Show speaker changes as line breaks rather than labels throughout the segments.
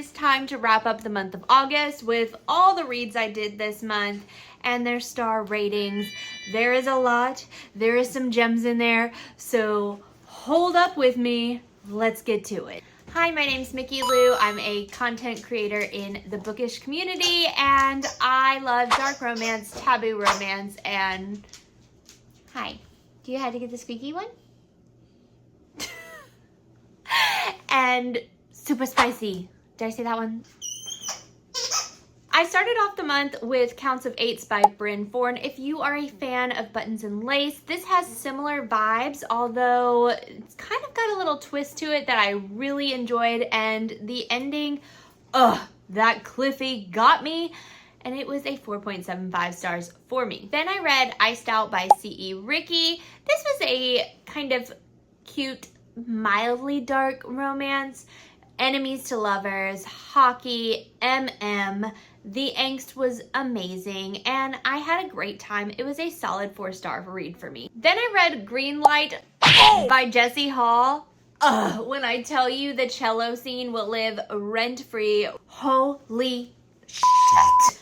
is time to wrap up the month of August with all the reads I did this month and their star ratings. There is a lot. There is some gems in there. So hold up with me. Let's get to it. Hi, my name's Micky Lu. I'm a content creator in the bookish community, and I love dark romance, taboo romance, and... Hi. Do you have to get the squeaky one? And super spicy. Did I say that one? I started off the month with Counts of Eights by Bryn Forn. If you are a fan of Buttons and Lace, this has similar vibes, although it's kind of got a little twist to it that I really enjoyed, and the ending, that Cliffy got me, and it was a 4.75 stars for me. Then I read Iced Out by C.E. Ricky. This was a kind of cute, mildly dark romance. Enemies to lovers, hockey, MM. The angst was amazing, and I had a great time. It was a solid 4-star read for me. Then I read Green Light by Jescie Hall. When I tell you the cello scene will live rent-free, holy shit.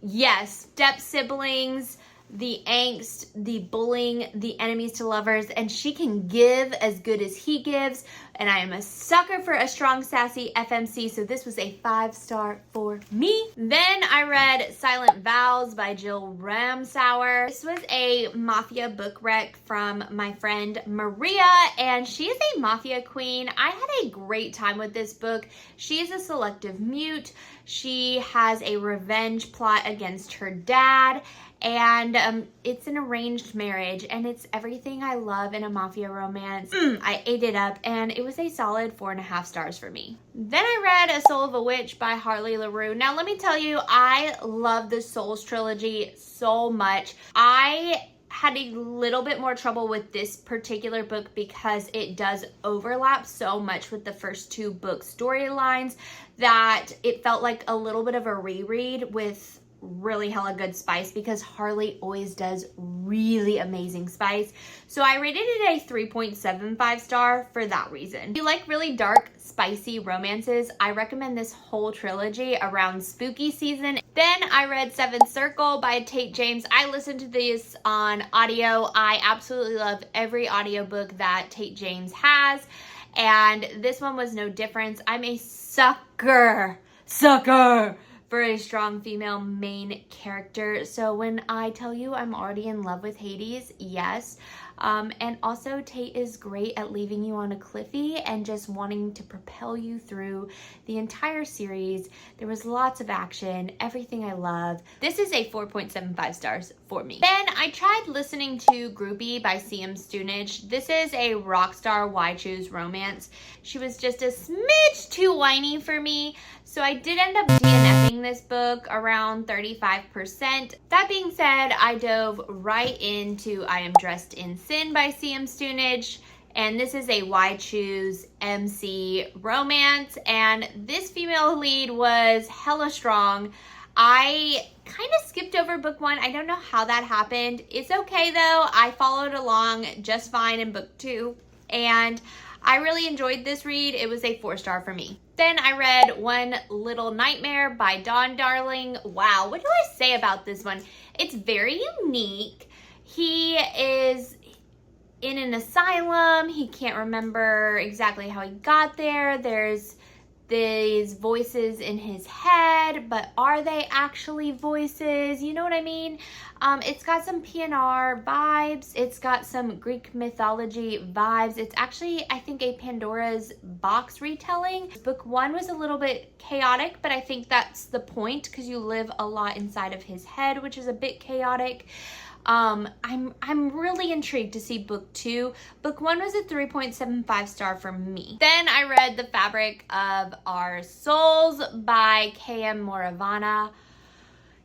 Yes, step siblings, the angst, the bullying, the enemies to lovers, and she can give as good as he gives, and I am a sucker for a strong, sassy FMC, so this was a 5-star for me. Then I read Silent Vows by Jill Ramsauer. This was a mafia book rec from my friend Maria, and she is a mafia queen. I had a great time with this book. She is a selective mute. She has a revenge plot against her dad, and it's an arranged marriage, and it's everything I love in a mafia romance. I ate it up, and it was a solid 4.5 stars for me. Then I read A Soul of a Witch by Harley LaRue. Now let me tell you, I love the Souls trilogy so much. I had a little bit more trouble with this particular book because it does overlap so much with the first 2 book storylines that it felt like a little bit of a reread with really hella good spice, because Harley always does really amazing spice. So I rated it a 3.75 star for that reason. If you like really dark, spicy romances, I recommend this whole trilogy around spooky season. Then I read Seventh Circle by Tate James. I listened to this on audio. I absolutely love every audiobook that Tate James has, and this one was no difference. I'm a sucker for a strong female main character. So when I tell you I'm already in love with Hades, yes. And also Tate is great at leaving you on a cliffy and just wanting to propel you through the entire series. There was lots of action, everything I love. This is a 4.75 stars for me. Then I tried listening to Groupie by C.M. Stunich. This is a rockstar Why Choose romance. She was just a smidge too whiny for me, so I did end up DNFing this book around 35%. That being said, I dove right into I Am Dressed in Sin by C.M. Stunich, and this is a Why Choose MC romance, and this female lead was hella strong. I kind of skipped over book 1. I don't know how that happened. It's okay though. I followed along just fine in book 2, and I really enjoyed this read. It was a 4-star for me. Then I read One Little Nightmare by Dawn Darling. Wow, what do I say about this one? It's very unique. He is in an asylum. He can't remember exactly how he got there. There's these voices in his head, but are they actually voices? You know what I mean? It's got some PNR vibes. It's got some Greek mythology vibes. It's actually, I think, a Pandora's Box retelling. Book 1 was a little bit chaotic, but I think that's the point because you live a lot inside of his head, which is a bit chaotic. I'm really intrigued to see book 2. Book 1 was a 3.75 star for me. Then I read The Fabric of Our Souls by K.M. Moronova.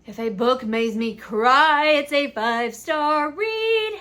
If a book makes me cry, it's a 5-star read.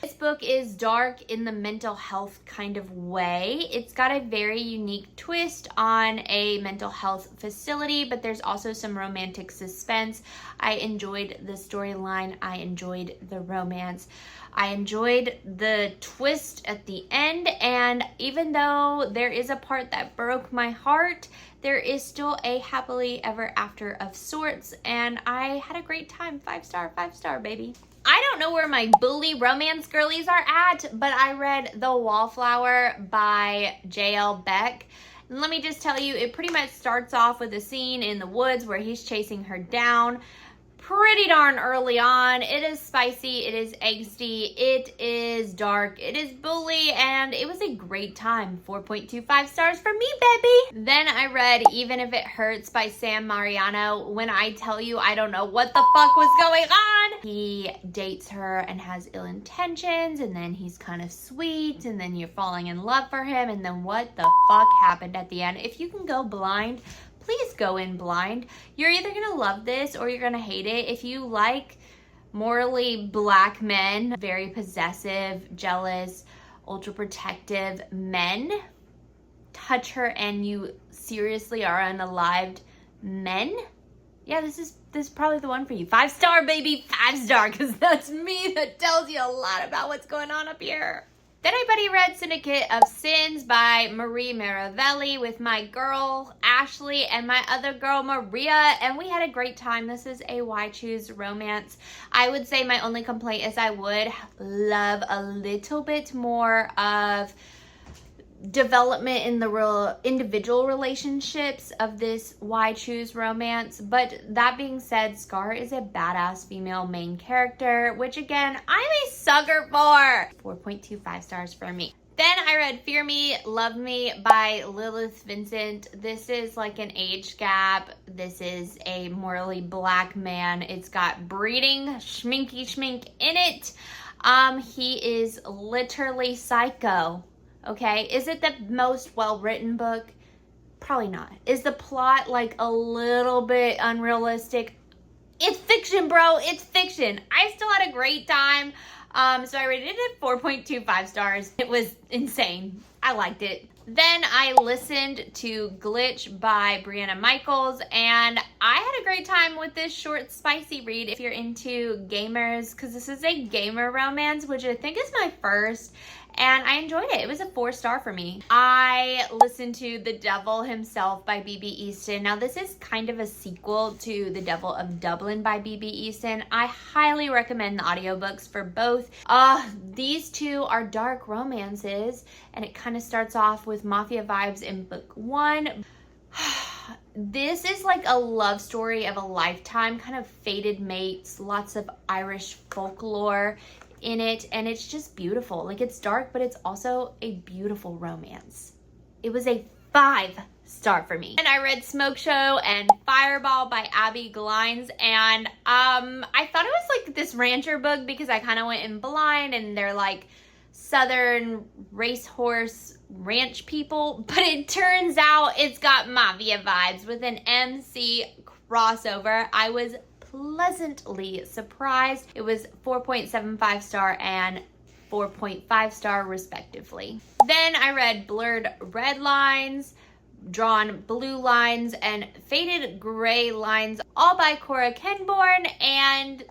This book is dark in the mental health kind of way. It's got a very unique twist on a mental health facility, but there's also some romantic suspense. I enjoyed the storyline. I enjoyed the romance. I enjoyed the twist at the end, and even though there is a part that broke my heart, there is still a happily ever after of sorts, and I had a great time. 5 star, baby. I don't know where my bully romance girlies are at, but I read The Wallflower by J.L. Beck. And let me just tell you, it pretty much starts off with a scene in the woods where he's chasing her down pretty darn early on. It is spicy, it is angsty, it is dark, it is bully, and it was a great time. 4.25 stars for me, baby. Then I read Even If It Hurts by Sam Mariano. When I tell you, I don't know what the fuck was going on. He dates her and has ill intentions, and then he's kind of sweet, and then you're falling in love for him, and then what the fuck happened at the end? If you can go blind, please go in blind. You're either gonna love this or you're gonna hate it. If you like morally black men, very possessive, jealous, ultra protective men, touch her and you seriously are unalived men, yeah, this is probably the one for you. 5 star, baby, 5 star, because that's me. That tells you a lot about what's going on up here. Then I buddy read Syndicate of Sins by Marie Maravelli with my girl Ashley and my other girl Maria, and we had a great time. This is a why choose romance. I would say my only complaint is I would love a little bit more of development in the real individual relationships of this why choose romance. But that being said, Scar is a badass female main character, which again, I'm a sucker for. 4.25 stars for me. Then I read Fear Me, Love Me by Lilith Vincent. This is like an age gap. This is a morally black man. It's got breeding schminky schmink in it. He is literally psycho. Okay, is it the most well-written book? Probably not. Is the plot like a little bit unrealistic? It's fiction, bro. It's fiction. I still had a great time. So I rated it at 4.25 stars. It was insane. I liked it. Then I listened to Glitch by Brianna Michaels, and I had a great time with this short, spicy read if you're into gamers, because this is a gamer romance, which I think is my first, and I enjoyed it. It was a 4 star for me. I listened to The Devil Himself by B.B. Easton. Now, this is kind of a sequel to The Devil of Dublin by B.B. Easton. I highly recommend the audiobooks for both. These two are dark romances, and it kind of starts off with mafia vibes in book 1. This is like a love story of a lifetime, kind of fated mates, lots of Irish folklore in it, and it's just beautiful. Like, it's dark, but it's also a beautiful romance. It was a 5 star for me. And I read Smoke Show and Fireball by Abby Glines, and I thought it was like this rancher book because I kind of went in blind, and they're like southern racehorse ranch people, but it turns out it's got mafia vibes with an MC crossover. I was pleasantly surprised. It was 4.75 star and 4.5 star respectively. Then I read Blurred Red Lines, Drawn Blue Lines, and Faded Gray Lines, all by Cora Kenborn, and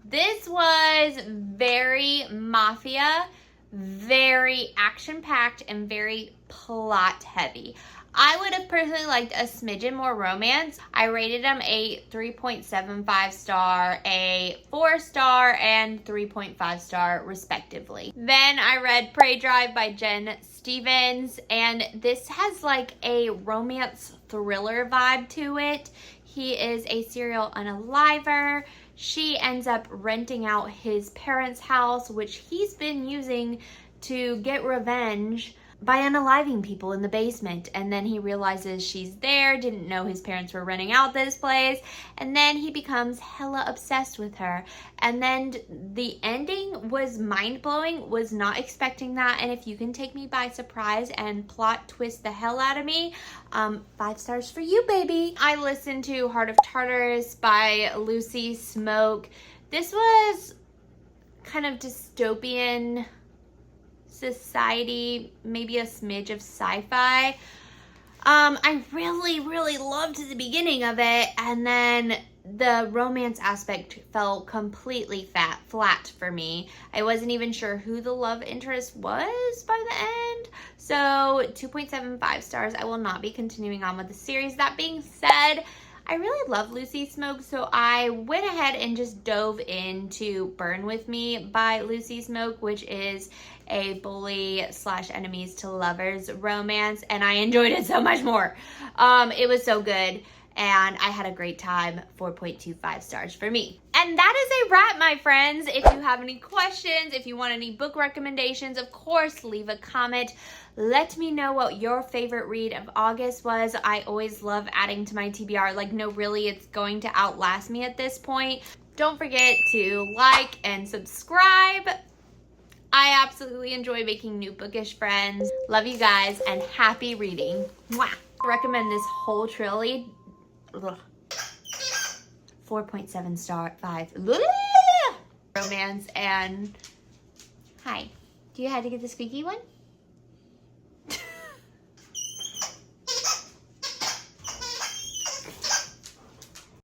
this was very mafia, very action-packed, and very plot-heavy. I would have personally liked a smidgen more romance. I rated them a 3.75 star, a 4 star, and 3.5 star respectively. Then I read Prey Drive by Jen Stevens, and this has like a romance thriller vibe to it. He is a serial unaliver. She ends up renting out his parents' house, which he's been using to get revenge by unaliving people in the basement. And then he realizes she's there, didn't know his parents were renting out this place, and then he becomes hella obsessed with her. And then the ending was mind-blowing, was not expecting that, and if you can take me by surprise and plot twist the hell out of me, 5 stars for you, baby. I listened to Heart of Tartarus by Lucy Smoke. This was kind of dystopian society, maybe a smidge of sci-fi. I really loved the beginning of it, and then the romance aspect fell completely flat for me. I wasn't even sure who the love interest was by the end. So 2.75 stars. I will not be continuing on with the series. That being said, I really love Lucy Smoke, so I went ahead and just dove into Burn With Me by Lucy Smoke, which is a bully / enemies to lovers romance, and I enjoyed it so much more. It was so good, and I had a great time. 4.25 stars for me. And that is a wrap, my friends. If you have any questions, if you want any book recommendations, of course, leave a comment. Let me know what your favorite read of August was. I always love adding to my TBR. Like, no, really, it's going to outlast me at this point. Don't forget to like and subscribe. I absolutely enjoy making new bookish friends. Love you guys, and happy reading. Mwah. I recommend this whole trilogy. 4.75 romance. And hi, do you have to get the squeaky one?